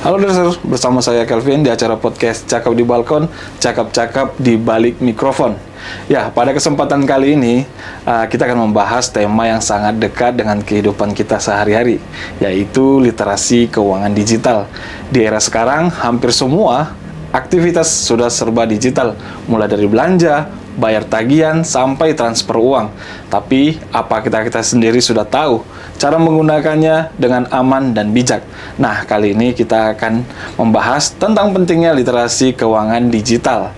Halo Derser, bersama saya Kelvin di acara podcast Cakap di Balkon, Cakap-Cakap di Balik Mikrofon. Ya, pada kesempatan kali ini kita akan membahas tema yang sangat dekat dengan kehidupan kita sehari-hari, yaitu literasi keuangan digital. Di era sekarang, hampir semua aktivitas sudah serba digital, mulai dari belanja, bayar tagihan, sampai transfer uang. Tapi, apa kita sendiri sudah tahu cara menggunakannya dengan aman dan bijak? Nah, kali ini kita akan membahas tentang pentingnya literasi keuangan digital.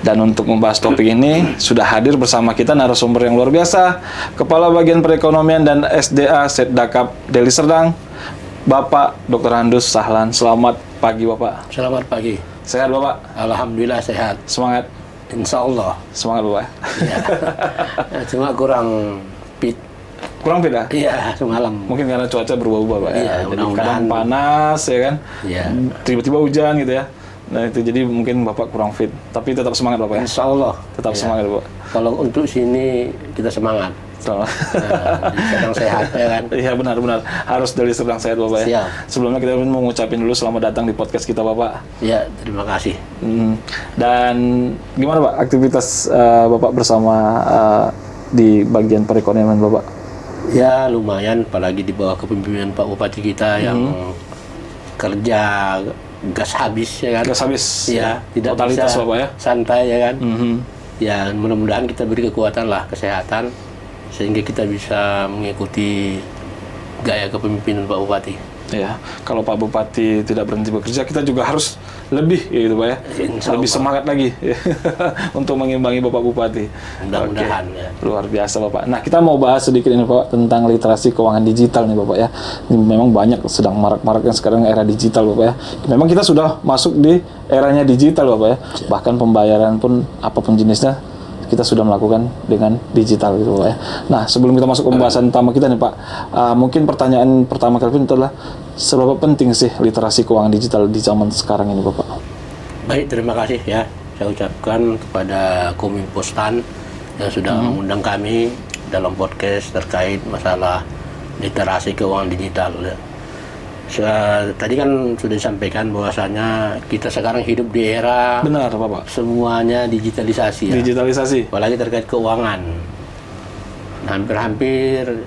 Dan untuk membahas topik ini, sudah hadir bersama kita narasumber yang luar biasa, Kepala Bagian Perekonomian dan SDA Setdakap Deli Serdang, Bapak Dr. Handus Sahlan. Selamat pagi, Bapak. Selamat pagi. Sehat, Bapak? Alhamdulillah sehat. Semangat? Insya Allah. Semangat, Bapak. Ya. Cuma kurang fit. Kurang beda? Iya, semalam. Mungkin karena cuaca berubah-ubah, Pak. Iya, Jadi kadang panas, ya kan? Iya. Tiba-tiba hujan gitu ya. Nah, itu jadi mungkin Bapak kurang fit. Tapi tetap semangat, Bapak ya? Insya Allah. Tetap Ya. semangat, Bapak. Kalau untuk sini kita semangat. Selamat. Sedang sehat, ya kan? Iya, benar-benar. Harus dari sedang sehat, Bapak ya? Siap. Sebelumnya kita mau ngucapin dulu selamat datang di podcast kita, Bapak. Ya, terima kasih. Dan gimana, Pak, aktivitas Bapak bersama di bagian perekonomian Bapak? Ya, lumayan. Apalagi di bawah kepemimpinan Pak Bupati kita yang kerja gas habis, ya kan? Gas habis? Ya, tidak totalitas, bisa Bapak ya? santai, ya kan? Mhm. Ya, mudah-mudahan kita beri kekuatan lah, kesehatan, sehingga kita bisa mengikuti gaya kepemimpinan Pak Bupati. Ya, kalau Pak Bupati tidak berhenti bekerja, kita juga harus lebih, gitu Pak ya, Insya lebih Allah. semangat lagi untuk mengimbangi Bapak Bupati. Mudah-mudahan, Oke. ya. Luar biasa Bapak. Nah, kita mau bahas sedikit ini Pak tentang literasi keuangan digital nih Bapak ya. Ini memang banyak sedang marak-maraknya sekarang era digital Bapak ya. Memang kita sudah masuk di eranya digital Bapak ya. Bahkan pembayaran pun apapun jenisnya kita sudah melakukan dengan digital gitu Pak ya. Nah, sebelum kita masuk ke pembahasan utama kita nih Pak, mungkin pertanyaan pertama Kelvin adalah seberapa penting sih literasi keuangan digital di zaman sekarang ini Bapak? Baik, terima kasih ya. Saya ucapkan kepada Kominfo-STAN yang sudah mengundang kami dalam podcast terkait masalah literasi keuangan digital. Ya. Tadi kan sudah disampaikan bahwasanya kita sekarang hidup di era Benar Bapak. semuanya digitalisasi ya. Digitalisasi. Apalagi terkait keuangan. Hampir-hampir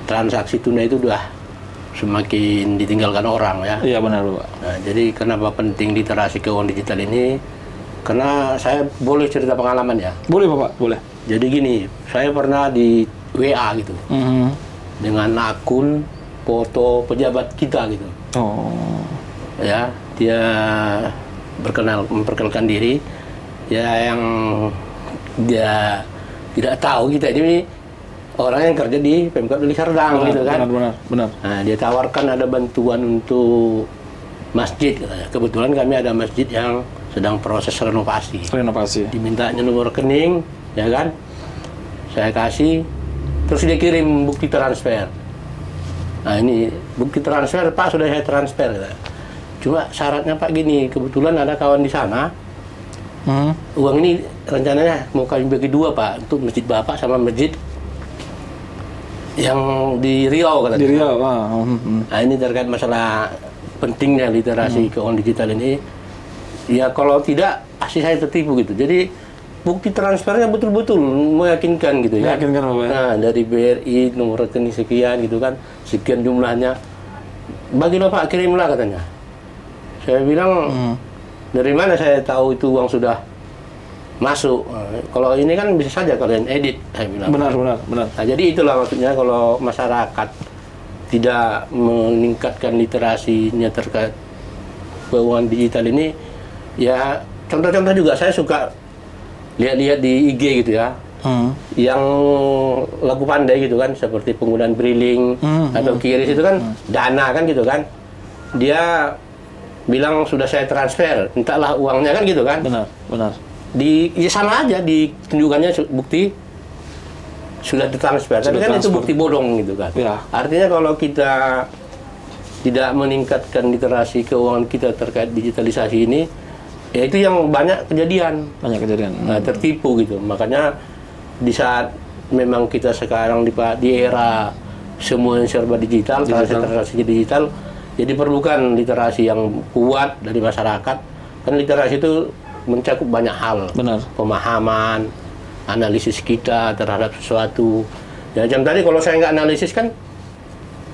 transaksi tunai itu udah semakin ditinggalkan orang ya. Iya benar Bapak. Nah, jadi kenapa penting literasi keuangan digital ini? Karena saya boleh cerita pengalaman ya. Boleh Bapak, boleh. Jadi gini, saya pernah di WA gitu dengan akun foto pejabat kita gitu. Oh. Ya, dia memperkenalkan diri. Ya, yang dia tidak tahu kita ini orang yang kerja di Pemkab Deli Serdang gitu kan. Benar. Nah, dia tawarkan ada bantuan untuk masjid katanya. Kebetulan kami ada masjid yang sedang proses renovasi. Dimintanya nomor rekening, ya kan? Saya kasih, terus dia kirim bukti transfer. Nah, ini bukti transfer, Pak, sudah saya transfer katanya. Cuma syaratnya Pak gini, kebetulan ada kawan di sana. Uang ini rencananya mau kami bagi dua Pak, untuk masjid Bapak sama masjid yang di Riau katanya. Di Riau. Nah, ini terkait masalah pentingnya literasi keuangan digital ini. Ya kalau tidak pasti saya tertipu gitu. Jadi bukti transfernya betul-betul meyakinkan gitu ya. Meyakinkan Bapak ya? Nah, dari BRI nomor rekening sekian gitu kan, sekian jumlahnya. Bagilah Pak, kirimlah katanya. Saya bilang dari mana saya tahu itu uang sudah masuk? Kalau ini kan bisa saja kalian edit, saya bilang. Benar. Nah, jadi itulah maksudnya kalau masyarakat tidak meningkatkan literasinya terkait keuangan digital ini, ya contoh-contoh juga saya suka lihat-lihat di IG gitu ya, yang lagu pandai gitu kan, seperti penggunaan Briling atau Kiris itu kan Dana kan gitu kan, dia bilang sudah saya transfer, entahlah uangnya kan gitu kan. Benar. Ya sama aja ditunjukkannya bukti sudah ditransfer, tapi kan itu bukti bodong gitu kan. Ya. Artinya kalau kita tidak meningkatkan literasi keuangan kita terkait digitalisasi ini, ya itu yang banyak kejadian. Nah, tertipu gitu. Makanya di saat memang kita sekarang di era semuanya serba digital, transaksi digital, Jadi perlukan literasi yang kuat dari masyarakat. Kan literasi itu mencakup banyak hal. Benar. Pemahaman, analisis kita terhadap sesuatu. Ya jam tadi kalau saya nggak analisis kan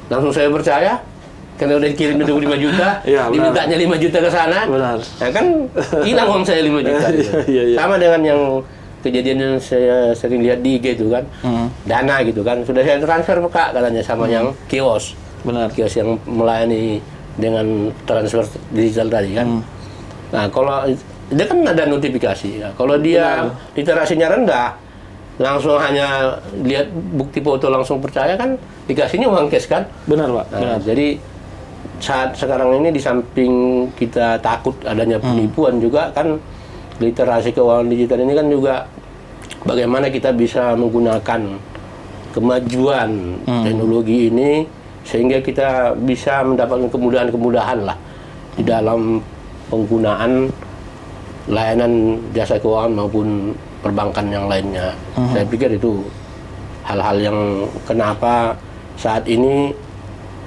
langsung saya percaya. Karena udah dikirim 25 juta, Ya, dimintanya 5 juta ke sana. Benar. Ya kan hilang uang saya 5 juta. Gitu. Iya. Sama dengan yang kejadian yang saya sering lihat di IG itu kan. Dana gitu kan. Sudah saya transfer Kak katanya sama yang kios. Benar. Kios yang melayani dengan transfer digital tadi kan. Nah, kalau dia kan ada notifikasi ya. Kalau dia literasinya rendah, langsung hanya lihat bukti foto langsung percaya kan dikasihnya uang cash kan. Benar, Pak. Nah, Benar. jadi saat sekarang ini di samping kita takut adanya penipuan juga kan literasi keuangan digital ini kan juga bagaimana kita bisa menggunakan kemajuan teknologi ini sehingga kita bisa mendapatkan kemudahan-kemudahan lah di dalam penggunaan layanan jasa keuangan maupun perbankan yang lainnya. Saya pikir itu hal-hal yang kenapa saat ini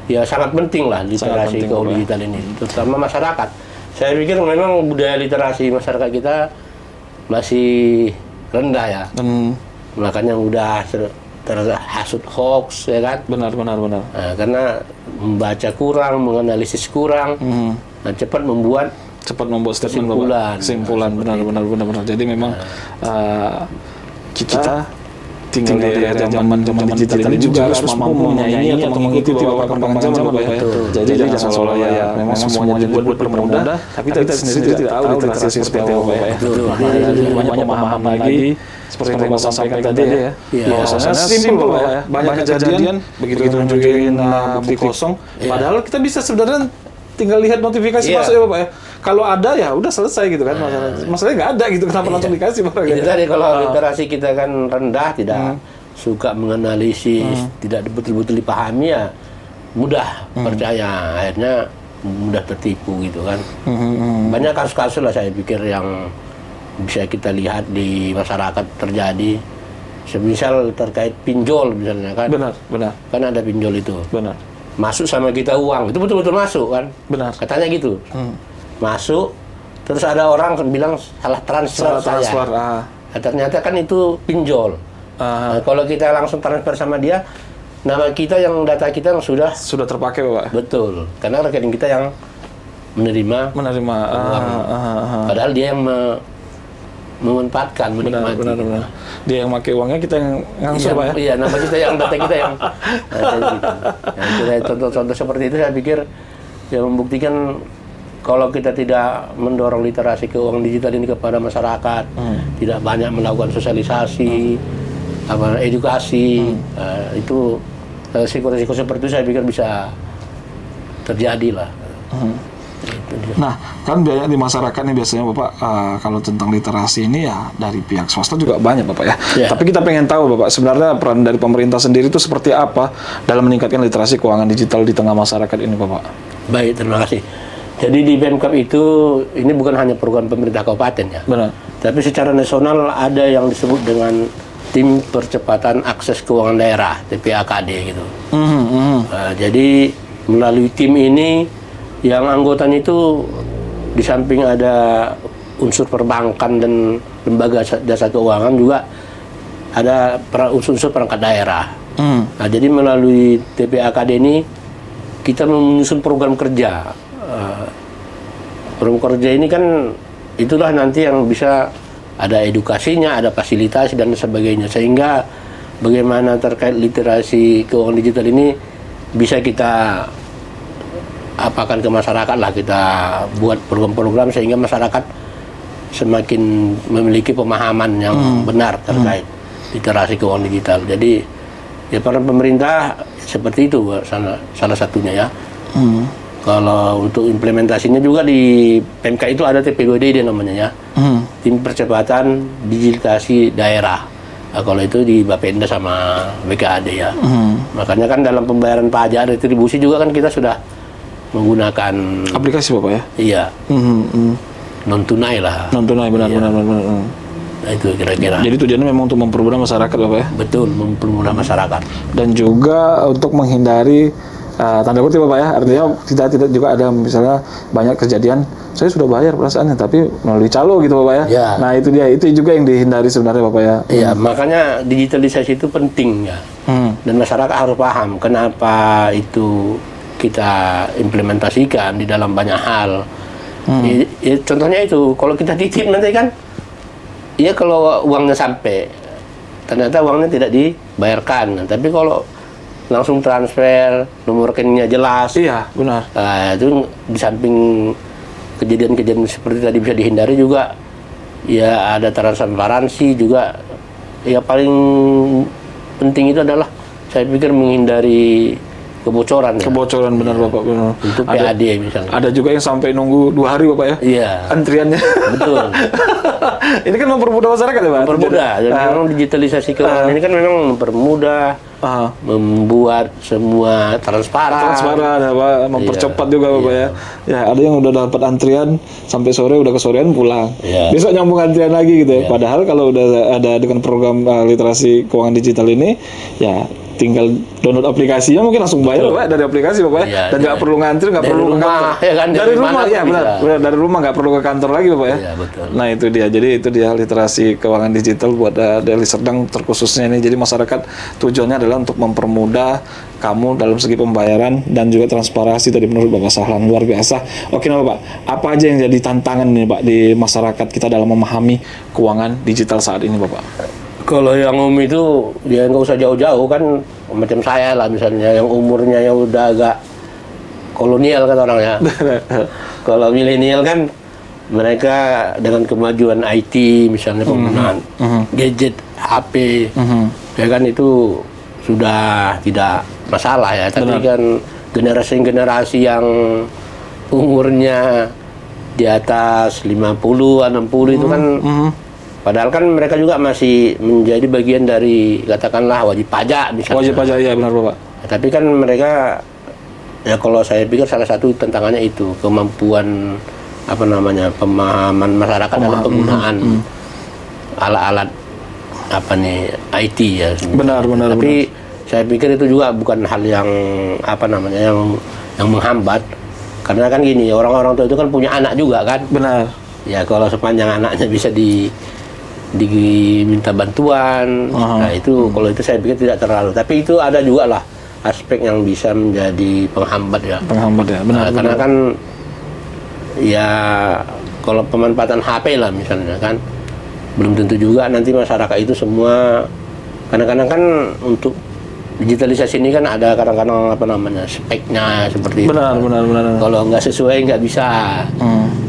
ya sangat penting lah literasi keuangan digital ini, terutama masyarakat. Saya pikir memang budaya literasi masyarakat kita masih rendah ya. Makanya mudah terhasut hoax ya kan. Benar. Nah, karena membaca kurang, menganalisis kurang, cepat membuat kesimpulan. Benar. Jadi memang kita tinggal di era zaman digital ini juga harus mampu menyaingi atau mengikuti perkembangan zaman, Pak ya. Jadi jangan seolah ya memang semuanya dibuat dipermudah, tapi kita sendiri tidak tahu literasi seperti apa, Pak ya. Banyak pemahaman lagi seperti yang Bapak sampaikan tadi ya. Bahwasanya simpel, Pak ya. Banyak kejadian begitu nunjukin bukti kosong, padahal kita bisa sebenarnya tinggal lihat notifikasi masuk ya Bapak ya. Kalau ada ya udah selesai gitu kan. Masalahnya nggak ada gitu, kenapa langsung dikasih Pak? Itu tadi kalau literasi kita kan rendah, tidak suka menganalisis, tidak betul-betul dipahami ya mudah percaya, akhirnya mudah tertipu gitu kan. Banyak kasus-kasus lah saya pikir yang bisa kita lihat di masyarakat terjadi. Semisal terkait pinjol misalnya kan. Benar. Kan ada pinjol itu. Benar. Masuk sama kita uang, itu betul-betul masuk kan? Benar. Katanya gitu. Masuk, terus ada orang bilang salah transfer saya. Nah, ternyata kan itu pinjol. Nah, kalau kita langsung transfer sama dia, nama kita yang data kita yang sudah terpakai Bapak. Betul, karena rekening kita yang menerima uang. Padahal dia yang memanfaatkan, menikmati. Benar. Dia yang pakai uangnya, kita yang nganggur Pak ya? Iya, nama kita yang data kita yang gitu. Nah, contoh-contoh seperti itu saya pikir ya membuktikan kalau kita tidak mendorong literasi keuangan digital ini kepada masyarakat, tidak banyak melakukan sosialisasi, edukasi, itu risiko-risiko seperti itu saya pikir bisa terjadi lah. Nah, kan biaya di masyarakat nih biasanya Bapak kalau tentang literasi ini ya dari pihak swasta juga banyak Bapak ya. Tapi kita pengen tahu Bapak sebenarnya peran dari pemerintah sendiri itu seperti apa dalam meningkatkan literasi keuangan digital di tengah masyarakat ini Bapak? Baik, terima kasih. Jadi di Pemkab itu ini bukan hanya program pemerintah kabupaten ya. Benar. Tapi secara nasional ada yang disebut dengan Tim Percepatan Akses Keuangan Daerah (TPAKD) gitu. Jadi melalui tim ini yang anggotanya itu di samping ada unsur perbankan dan lembaga jasa keuangan juga ada unsur perangkat daerah. Nah, jadi melalui TPAKD ini kita menyusun program kerja. Program kerja ini kan itulah nanti yang bisa ada edukasinya, ada fasilitasi dan sebagainya, sehingga bagaimana terkait literasi keuangan digital ini bisa kita apakan ke masyarakat lah, kita buat program-program sehingga masyarakat semakin memiliki pemahaman yang benar terkait literasi keuangan digital. Jadi ya peran pemerintah seperti itu salah satunya ya. Kalau untuk implementasinya juga di PMK itu ada TP2D namanya ya. Tim Percepatan Digitalisasi Daerah. Nah, kalau itu di Bapenda sama BKAD ya. Makanya kan dalam pembayaran pajak retribusi juga kan kita sudah menggunakan aplikasi Bapak ya? Iya. Non tunai lah. Non tunai benar. Nah, itu kira-kira. Jadi tujuannya memang untuk mempermudah masyarakat Bapak ya? Betul, mempermudah masyarakat. Dan juga untuk menghindari tanda kutip Bapak ya, artinya kita tidak juga ada misalnya banyak kejadian saya sudah bayar perasaannya tapi melalui calo gitu Bapak ya. Ya. Nah itu dia, itu juga yang dihindari sebenarnya Bapak ya. Iya, makanya digitalisasi itu penting ya. Dan masyarakat harus paham kenapa itu kita implementasikan di dalam banyak hal. Ya, contohnya itu, kalau kita titip nanti kan, ya kalau uangnya sampai, ternyata uangnya tidak dibayarkan. Nah, tapi kalau langsung transfer, nomor rekeningnya jelas. Iya, benar. Nah, itu di samping kejadian-kejadian seperti tadi bisa dihindari juga, ya ada transparansi juga. Ya paling penting itu adalah saya pikir menghindari kebocoran. Kebocoran benar Bapak, benar. Untuk PAD misalnya. Ada juga yang sampai nunggu 2 hari Bapak ya. Iya. Antriannya. Betul. Ini kan mempermudah masyarakat ya Pak. Mempermudah. Jadi memang digitalisasi keuangan ini kan memang mempermudah, membuat semua transparan. Mempercepat juga Bapak ya. Ya, ada yang udah dapat antrian sampai sore, udah kesorean pulang. Besok nyambung antrian lagi gitu ya. Padahal kalau udah ada dengan program literasi keuangan digital ini, ya tinggal download aplikasinya mungkin langsung bayar Bapak dari aplikasi Bapak ya. Dan nggak perlu ngantri, nggak perlu ke kantor. Ya kan, dari rumah ya benar. Dari rumah nggak perlu ke kantor lagi Bapak ya. Iya, betul. Nah itu dia. Jadi itu dia literasi keuangan digital buat Deli Serdang terkhususnya ini. Jadi masyarakat tujuannya adalah untuk mempermudah kamu dalam segi pembayaran dan juga transparansi tadi menurut Bapak Sahlan. Luar biasa. Oke nah Bapak, apa aja yang jadi tantangan nih Pak di masyarakat kita dalam memahami keuangan digital saat ini Bapak? Kalau yang itu ya nggak usah jauh-jauh kan, macam saya lah misalnya yang umurnya yang udah agak kolonial kan orangnya. Kalau milenial kan mereka dengan kemajuan IT misalnya penggunaan gadget, HP, ya kan itu sudah tidak masalah ya. Tapi kan generasi-generasi yang umurnya di atas 50, 60 itu kan padahal kan mereka juga masih menjadi bagian dari katakanlah wajib pajak misalnya. Wajib pajak ya benar Bapak. Tapi kan mereka ya kalau saya pikir salah satu tantangannya itu kemampuan pemahaman masyarakat dalam penggunaan alat-alat IT ya. Benar. Tapi saya pikir itu juga bukan hal yang yang menghambat, karena kan gini, orang-orang tua itu kan punya anak juga kan. Benar. Ya kalau sepanjang anaknya bisa diminta bantuan, nah itu kalau itu saya pikir tidak terlalu. Tapi itu ada juga lah aspek yang bisa menjadi penghambat ya. Benar. Karena kan ya kalau pemanfaatan HP lah misalnya kan, belum tentu juga nanti masyarakat itu semua. Kadang-kadang kan untuk digitalisasi ini kan ada kadang-kadang speknya seperti itu. Benar. Kalau nggak sesuai nggak bisa.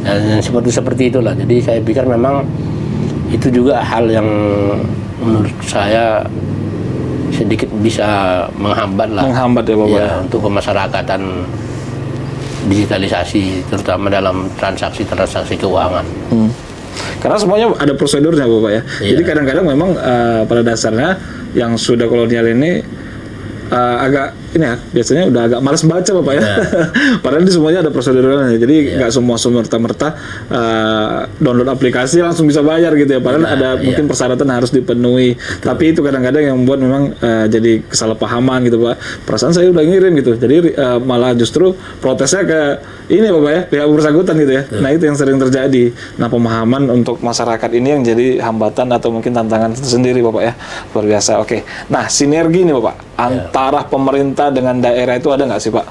Dan seperti itulah. Jadi saya pikir memang itu juga hal yang menurut saya sedikit bisa menghambat ya Bapak ya, untuk pemasyarakatan digitalisasi terutama dalam transaksi keuangan. Karena semuanya ada prosedurnya Bapak ya. Jadi kadang-kadang memang pada dasarnya yang sudah kolonial ini agak ini ya, biasanya udah agak malas baca Bapak ya. Padahal di semuanya ada prosedurnya. Jadi nggak semua merta-merta download aplikasi langsung bisa bayar gitu ya. Padahal ada mungkin persyaratan harus dipenuhi. Tapi itu kadang-kadang yang membuat memang jadi kesalahpahaman gitu Pak. Perasaan saya udah ngirim gitu. Jadi malah justru protesnya ke ini Bapak ya, pihak bersangkutan gitu ya. Nah itu yang sering terjadi. Nah pemahaman untuk masyarakat ini yang jadi hambatan atau mungkin tantangan tersendiri Bapak ya. Luar biasa. Oke. Nah sinergi nih Bapak antara pemerintah dengan daerah itu ada nggak sih Pak?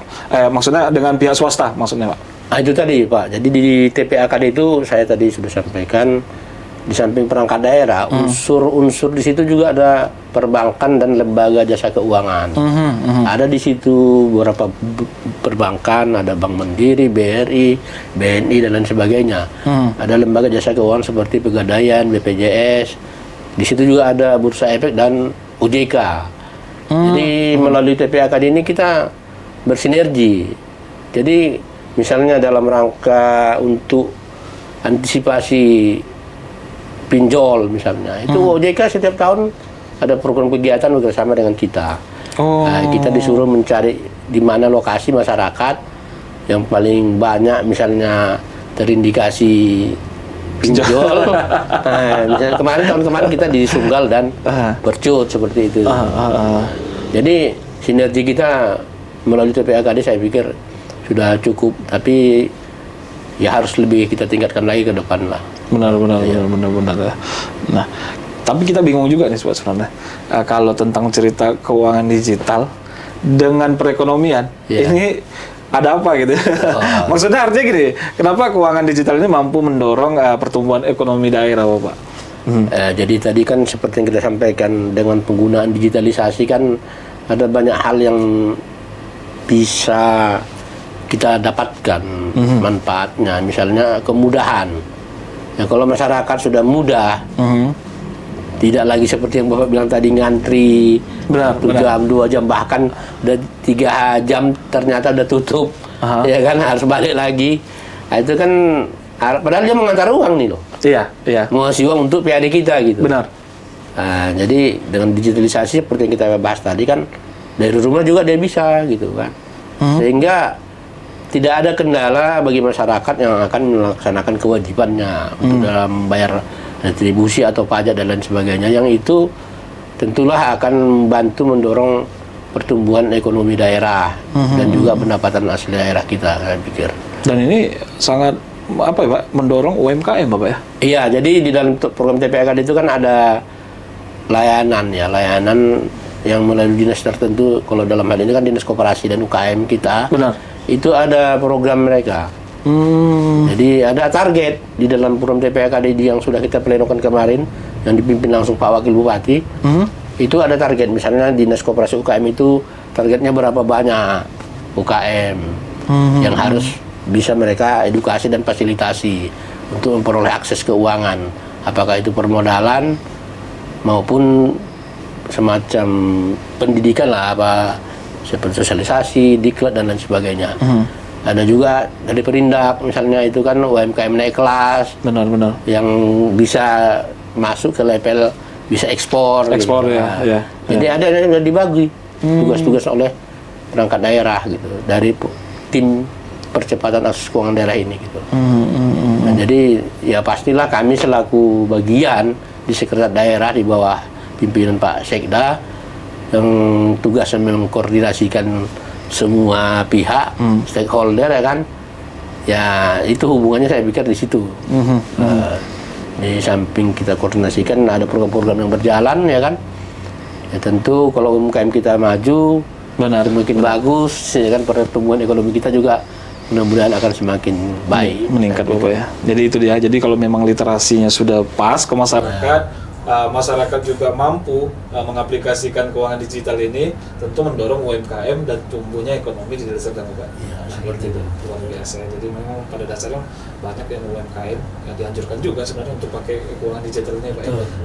Maksudnya dengan pihak swasta maksudnya Pak? Nah, itu tadi Pak. Jadi di TPAKD itu saya tadi sudah sampaikan, di samping perangkat daerah, unsur-unsur di situ juga ada perbankan dan lembaga jasa keuangan. Ada di situ beberapa perbankan, ada Bank Mandiri, BRI, BNI dan lain sebagainya. Ada lembaga jasa keuangan seperti Pegadaian, BPJS. Di situ juga ada Bursa Efek dan OJK. Jadi melalui TPAKD ini kita bersinergi. Jadi misalnya dalam rangka untuk antisipasi pinjol misalnya, itu OJK setiap tahun ada program kegiatan bersama dengan kita. Nah, kita disuruh mencari di mana lokasi masyarakat yang paling banyak misalnya terindikasi pinjol. Nah, misalnya tahun kemarin kita di Sunggal dan Percut seperti itu. Jadi sinergi kita melalui TPAKD saya pikir sudah cukup, tapi ya harus lebih kita tingkatkan lagi ke depan lah. Benar. Ya. Nah, tapi kita bingung juga nih Pak sebenarnya. Kalau tentang cerita keuangan digital dengan perekonomian, ini ada apa gitu? Maksudnya artinya gini, kenapa keuangan digital ini mampu mendorong pertumbuhan ekonomi daerah, Bapak? Jadi tadi kan seperti yang kita sampaikan, dengan penggunaan digitalisasi kan ada banyak hal yang bisa kita dapatkan manfaatnya. Misalnya kemudahan. Ya, kalau masyarakat sudah mudah, tidak lagi seperti yang Bapak bilang tadi ngantri 1 jam, 2 jam, bahkan udah 3 jam ternyata udah tutup, ya kan harus balik lagi. Nah, itu kan padahal dia mengantar uang nih loh. Iya. Mau ngasih uang untuk PAD kita gitu. Benar. Nah, jadi dengan digitalisasi seperti yang kita bahas tadi kan, dari rumah juga dia bisa gitu kan. Sehingga tidak ada kendala bagi masyarakat yang akan melaksanakan kewajibannya untuk dalam bayar retribusi atau pajak dan lain sebagainya, yang itu tentulah akan membantu mendorong pertumbuhan ekonomi daerah dan juga pendapatan asli daerah kita, saya pikir. Dan ini sangat apa ya Pak, mendorong UMKM Bapak ya? Iya, jadi di dalam program TPAKD itu kan ada layanan yang melalui dinas tertentu. Kalau dalam hal ini kan dinas koperasi dan UKM kita. Benar. Itu ada program mereka. Jadi ada target di dalam program TPAKD yang sudah kita plenokan kemarin, yang dipimpin langsung Pak Wakil Bupati. Itu ada target, misalnya dinas koperasi UKM itu targetnya berapa banyak UKM yang harus bisa mereka edukasi dan fasilitasi untuk memperoleh akses keuangan, apakah itu permodalan maupun semacam pendidikan lah, apa seperti sosialisasi, diklat dan lain sebagainya. Ada juga dari Perindak, misalnya itu kan UMKM naik kelas, benar yang bisa masuk ke level bisa ekspor gitu. Ya. Jadi ada yang dibagi tugas-tugas oleh perangkat daerah gitu, dari tim percepatan akses keuangan daerah ini gitu. Nah, jadi ya pastilah kami selaku bagian di sekretariat daerah di bawah pimpinan Pak Sekda yang tugasnya mengkoordinasikan semua pihak stakeholder, ya kan, ya itu hubungannya saya pikir di situ. Di samping kita koordinasikan ada program-program yang berjalan, ya kan, ya tentu kalau UMKM kita maju, semakin bagus, ya kan, pertumbuhan ekonomi kita juga mudah-mudahan akan semakin baik, meningkat Bapak ya. Jadi itu dia. Jadi kalau memang literasinya sudah pas ke masyarakat, masyarakat juga mampu mengaplikasikan keuangan digital ini, tentu mendorong UMKM dan tumbuhnya ekonomi di desa dan Bapak. Ya, seperti itu. Luar biasa. Jadi memang pada dasarnya banyak yang UMKM yang dianjurkan juga sebenarnya untuk pakai keuangan digital ini Pak.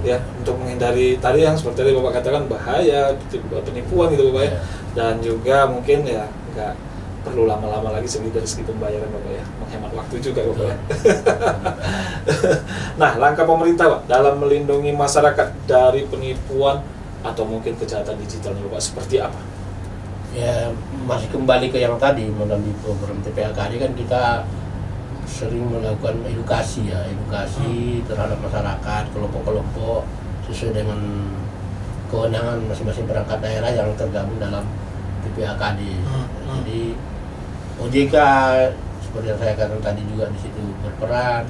Ya, untuk menghindari tadi yang seperti tadi Bapak katakan bahaya penipuan gitu Bapak ya. Dan juga mungkin ya enggak perlu lama-lama lagi dari segi pembayaran Bapak ya, menghemat waktu juga Bapak ya. Nah, langkah pemerintah Pak dalam melindungi masyarakat dari penipuan atau mungkin kejahatan digitalnya Bapak seperti apa? Ya, masih kembali ke yang tadi, melalui program TPAKD kan kita sering melakukan edukasi terhadap masyarakat, kelompok-kelompok sesuai dengan kewenangan masing-masing perangkat daerah yang tergabung dalam TPAKD. Jadi OJK seperti yang saya katakan tadi juga di situ berperan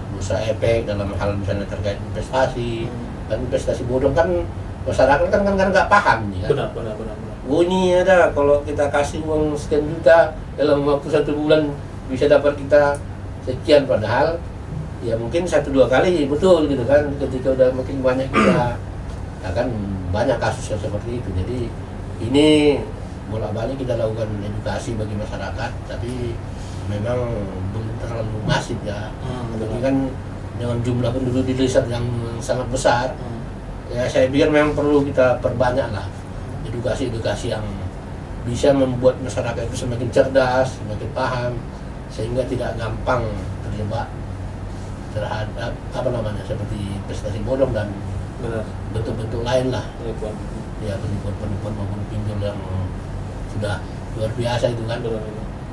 Bursa Efek dalam hal misalnya terkait investasi. Dan investasi bodong kan masyarakat kan nggak paham nih kan. Benar. Ini ada, kalau kita kasih uang sekian juta dalam waktu 1 bulan bisa dapat kita sekian, padahal ya mungkin 1-2 kali betul gitu kan, ketika udah makin banyak kita akan banyak kasus yang seperti itu. Jadi ini bolak-balik kita lakukan edukasi bagi masyarakat, tapi memang belum terlalu masif ya. Tapi kan dengan jumlah penduduk di desa yang sangat besar, ya saya pikir memang perlu kita perbanyak lah edukasi yang bisa membuat masyarakat itu semakin cerdas, semakin paham, sehingga tidak gampang terjebak terhadap seperti investasi bodong dan bentuk-bentuk lain lah. Ya, penipuan maupun pinjol yang sudah luar biasa itu kan.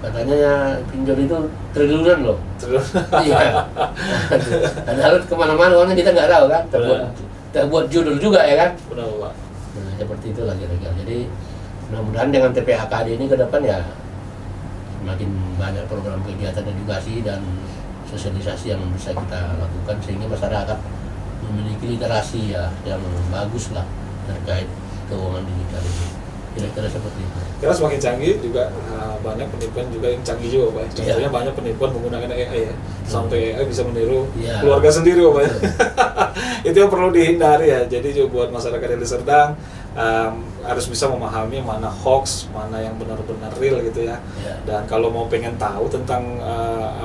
Katanya ya, pinjol itu triliunan loh. Iya. Padahal kemana-mana orangnya kita nggak tahu kan. Terbuat judul juga ya kan. Benar Pak. Nah, seperti itu lagi. Jadi mudah-mudahan dengan TPAKD ini ke depan ya semakin banyak program kegiatan edukasi dan sosialisasi yang bisa kita lakukan sehingga masyarakat memiliki literasi ya yang bagus lah terkait keuangan digital ini. Kira-kira seperti itu. Karena semakin canggih juga banyak penipuan juga yang canggih juga Pak. Contohnya banyak penipuan menggunakan AI ya. Sampai AI bisa meniru keluarga sendiri Pak. Itu yang perlu dihindari ya. Jadi juga buat masyarakat Deli Serdang harus bisa memahami mana hoax, mana yang benar-benar real gitu ya. Dan kalau mau pengen tahu tentang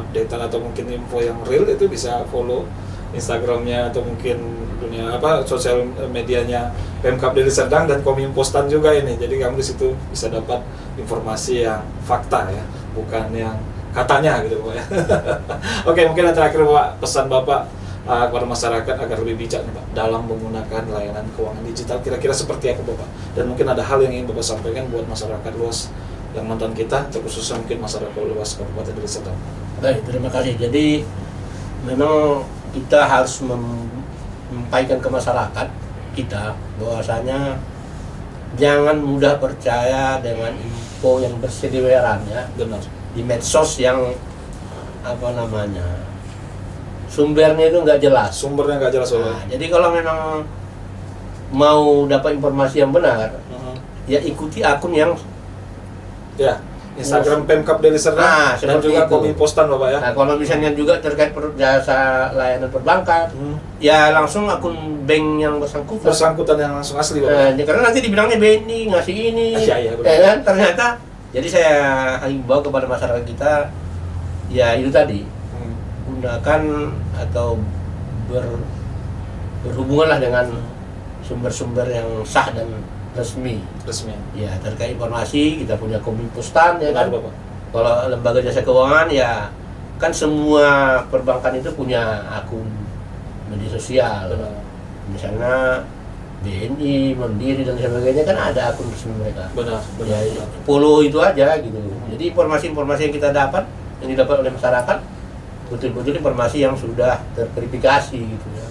updatean atau mungkin info yang real itu bisa follow Instagramnya atau mungkin dunia sosial medianya Pemkab Deli Serdang dan Kominfostan juga ini. Jadi kamu di situ bisa dapat informasi yang fakta ya, bukan yang katanya gitu Pak ya. Oke, mungkin yang terakhir Pak, pesan Bapak kepada masyarakat agar lebih bijak nih Pak dalam menggunakan layanan keuangan digital. Kira-kira seperti apa Bapak? Dan mungkin ada hal yang ingin Bapak sampaikan buat masyarakat luas yang nonton kita, terkhususnya mungkin masyarakat luas Kabupaten Deli Serdang. Baik, terima kasih. Jadi memang kita harus menyampaikan ke masyarakat kita bahwasanya jangan mudah percaya dengan info yang berseliweran ya. Benar. Di medsos yang sumbernya itu nggak jelas. Sumbernya nggak jelas Nah, jadi kalau memang mau dapat informasi yang benar, ya ikuti akun yang Instagram Pemkab Deli Serdang dan juga Kominfostan Bapak ya. Nah, kalau misalnya juga terkait jasa layanan perbankan, ya langsung akun bank yang bersangkutan yang langsung asli Bapak. Karena nanti dibilangnya BNI ngasih ini, kan? Ternyata, jadi saya himbau kepada masyarakat kita, ya itu tadi, gunakan atau berhubunganlah dengan sumber-sumber yang sah dan resmi. Ya, terkait informasi kita punya Kominfostan ya kan. Kalau lembaga jasa keuangan ya kan semua perbankan itu punya akun media sosial. Misalnya BNI, Mandiri dan sebagainya kan ada akun resmi mereka. Benar. Follow itu aja gitu. Jadi informasi-informasi yang kita dapat, yang didapat oleh masyarakat betul-betul informasi yang sudah terverifikasi gitu ya.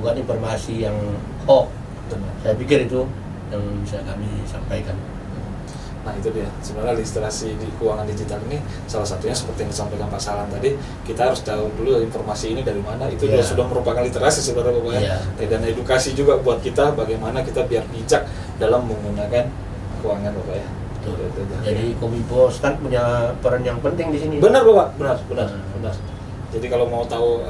Bukan informasi yang hoax. Saya pikir itu yang bisa kami sampaikan. Nah itu dia, sebenarnya literasi di keuangan digital ini salah satunya seperti yang disampaikan Pak Salan tadi, kita harus tahu dulu informasi ini dari mana. Itu juga sudah merupakan literasi sebenarnya Bapak ya. Dan edukasi juga buat kita bagaimana kita biar bijak dalam menggunakan keuangan Bapak ya. Jadi Kominfostan punya peran yang penting di sini. Benar Bapak, benar. Jadi kalau mau tahu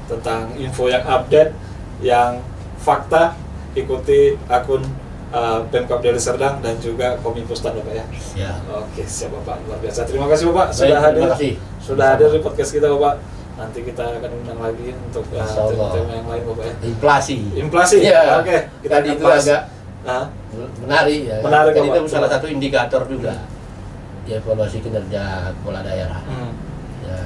tentang info yang update, yang fakta, ikuti akun Pemkab Deli Serdang dan juga Kominfostan Bapak ya. Oke, siap Bapak, luar biasa. Terima kasih Bapak sudah hadir di podcast kita Bapak. Nanti kita akan undang lagi untuk tema-tema yang lain Bapak ya. Inflasi. Ya. Oke, kita tadi itu agak menarik ya. Menarik Bapak. Itu salah satu indikator juga. Ya, evaluasi kinerja kepala daerah. Ya,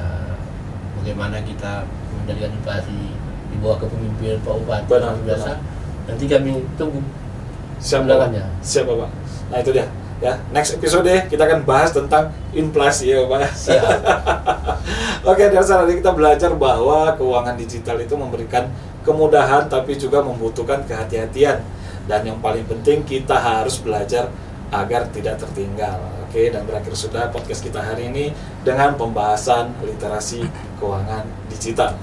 bagaimana kita mengendalikan inflasi di bawah kepemimpinan Pak Bupati biasa. Nanti kami tunggu. Siap Bapak. Nah itu dia ya. Next episode kita akan bahas tentang inflasi ya Bapak. Siap. Oke, dasar nanti kita belajar bahwa keuangan digital itu memberikan kemudahan tapi juga membutuhkan kehati-hatian. Dan yang paling penting kita harus belajar agar tidak tertinggal. Oke, dan berakhir sudah podcast kita hari ini dengan pembahasan literasi keuangan digital.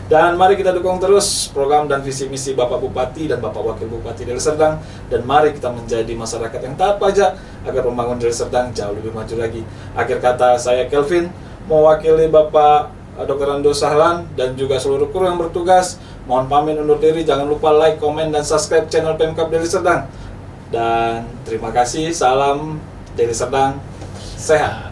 Dan mari kita dukung terus program dan visi misi Bapak Bupati dan Bapak Wakil Bupati Deli Serdang. Dan mari kita menjadi masyarakat yang taat pajak agar membangun Deli Serdang jauh lebih maju lagi. Akhir kata saya Kelvin, mewakili Bapak Dr. Ando Sahlan dan juga seluruh kru yang bertugas. Mohon pamit undur diri, jangan lupa like, komen, dan subscribe channel Pemkab Deli Serdang. Dan terima kasih, salam Deli Serdang sehat.